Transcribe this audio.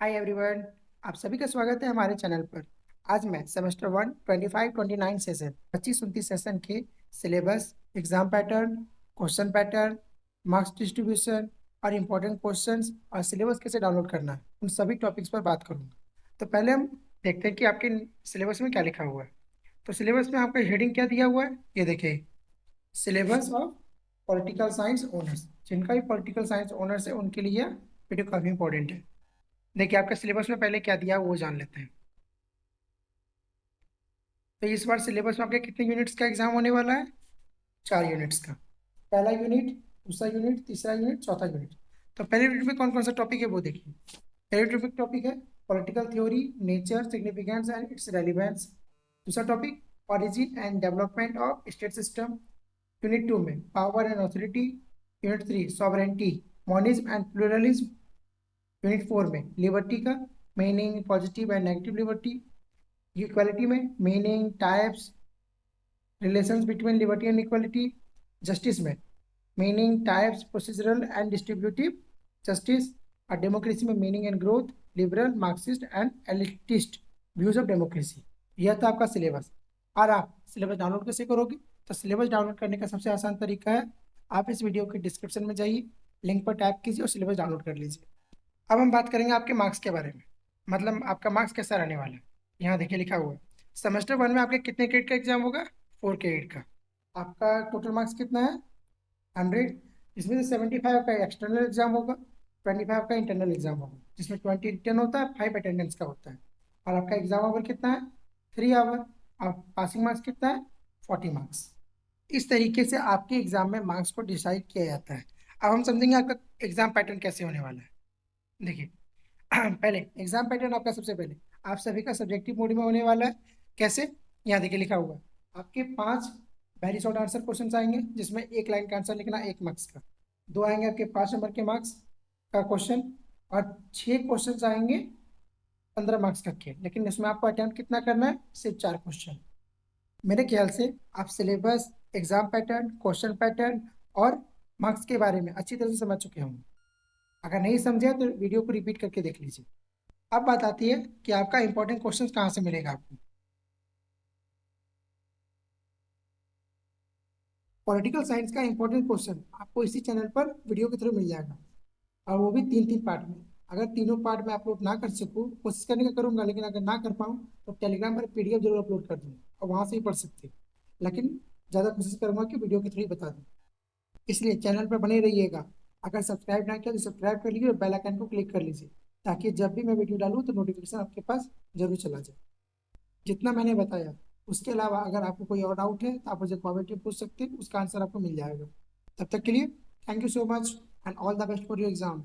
Hi everyone. आप सभी का स्वागत है हमारे चैनल पर। आज मैं सेमेस्टर 1 25-29 सेशन 25-29 सेशन के syllabus, exam pattern, question pattern, marks distribution और इम्पोर्टेंट क्वेश्चंस और सिलेबस कैसे डाउनलोड करना है, उन सभी टॉपिक्स पर बात करूंगा। तो पहले हम देखते हैं कि आपके सिलेबस में क्या लिखा हुआ है। तो सिलेबस में आपका हेडिंग क्या दिया हुआ है, ये देखिए, syllabus of political science honours. जिनका भी पॉलिटिकल साइंस ऑनर्स है उनके लिए वीडियो काफ़ी इंपॉर्टेंट है। देखिए, आपका सिलेबस में पहले क्या दिया है वो जान लेते हैं। तो इस बार सिलेबस में आपके कितने यूनिट्स का एग्जाम होने वाला है? 4 यूनिट्स का। पहला यूनिट, दूसरा यूनिट, तीसरा यूनिट, चौथा यूनिट। तो पहले यूनिट में कौन कौन सा टॉपिक है वो देखिए। पहले टॉपिक है political theory, nature, significance and its relevance. दूसरा topic, origin and development of state system. Unit 2 में power and authority. Unit 3 sovereignty, monism and pluralism. Unit 4 में लिबर्टी का meaning, positive and negative liberty. Equality में meaning, types, relations between liberty and equality. Justice में meaning, types, procedural and distributive justice. और democracy में meaning and growth, liberal, Marxist and elitist views of democracy. यह था आपका syllabus. और आप syllabus download कैसे करोगे? तो सिलेबस डाउनलोड करने का सबसे आसान तरीका है, आप इस वीडियो के डिस्क्रिप्शन में जाइए, लिंक पर टैप कीजिए और सिलेबस डाउनलोड कर लीजिए। अब हम बात करेंगे आपके मार्क्स के बारे में, मतलब आपका मार्क्स कैसा रहने वाला है। यहाँ देखिए लिखा हुआ है, सेमेस्टर 1 में आपके कितने क्रेडिट का एग्जाम होगा? 4 क्रेडिट का। आपका टोटल मार्क्स कितना है? 100। इसमें से 75 का एक्सटर्नल एग्जाम होगा, 25 का इंटरनल एग्जाम होगा, जिसमें 20 रिटर्न होता है, 5 अटेंडेंस का होता है। और आपका एग्जाम आवर कितना है? 3 आवर। आप पासिंग मार्क्स कितना है? 40 मार्क्स। इस तरीके से आपके एग्जाम में मार्क्स को डिसाइड किया जाता है। अब हम समझेंगे आपका एग्जाम पैटर्न कैसे होने वाला है। देखिए, पहले एग्जाम पैटर्न आपका सबसे पहले आप सभी का सब्जेक्टिव मोड में होने वाला है। कैसे? यहाँ देखिए लिखा हुआ है, आपके 5 वेरी शॉर्ट आंसर क्वेश्चन आएंगे, जिसमें एक लाइन का आंसर लिखना 1 मार्क्स का। 2 आएंगे आपके 5 नंबर के मार्क्स का क्वेश्चन। और 6 क्वेश्चन आएंगे 15 मार्क्स का के, लेकिन इसमें आपको अटेम्प्ट कितना करना है? सिर्फ 4 क्वेश्चन। मेरे ख्याल से आप syllabus, exam pattern, question pattern और मार्क्स के बारे में अच्छी तरह से समझ चुके होंगे। अगर नहीं समझे तो वीडियो को रिपीट करके देख लीजिए। अब बात आती है कि आपका इंपॉर्टेंट क्वेश्चन कहाँ से मिलेगा आपको। पॉलिटिकल साइंस का इंपॉर्टेंट क्वेश्चन आपको इसी चैनल पर वीडियो के थ्रू मिल जाएगा, और वो भी 3-3 पार्ट में। अगर तीनों पार्ट में अपलोड ना कर सकूँ, कोशिश करने का करूंगा, लेकिन अगर ना कर पाऊँ तो टेलीग्राम पर पीडीएफ जरूर अपलोड कर दूंगा और वहां से ही पढ़ सकते हैं। लेकिन ज़्यादा कोशिश करूंगा कि वीडियो के थ्रू ही बता दूँ। इसलिए चैनल पर बने रहिएगा। अगर सब्सक्राइब ना किया तो सब्सक्राइब कर लीजिए और बेल आइकन को क्लिक कर लीजिए, ताकि जब भी मैं वीडियो डालूँ तो नोटिफिकेशन आपके पास जरूर चला जाए। जितना मैंने बताया, उसके अलावा अगर आपको कोई और डाउट है तो आप मुझे कमेंट में पूछ सकते हैं, उसका आंसर आपको मिल जाएगा। तब तक के लिए thank you so much and all the best for your exam.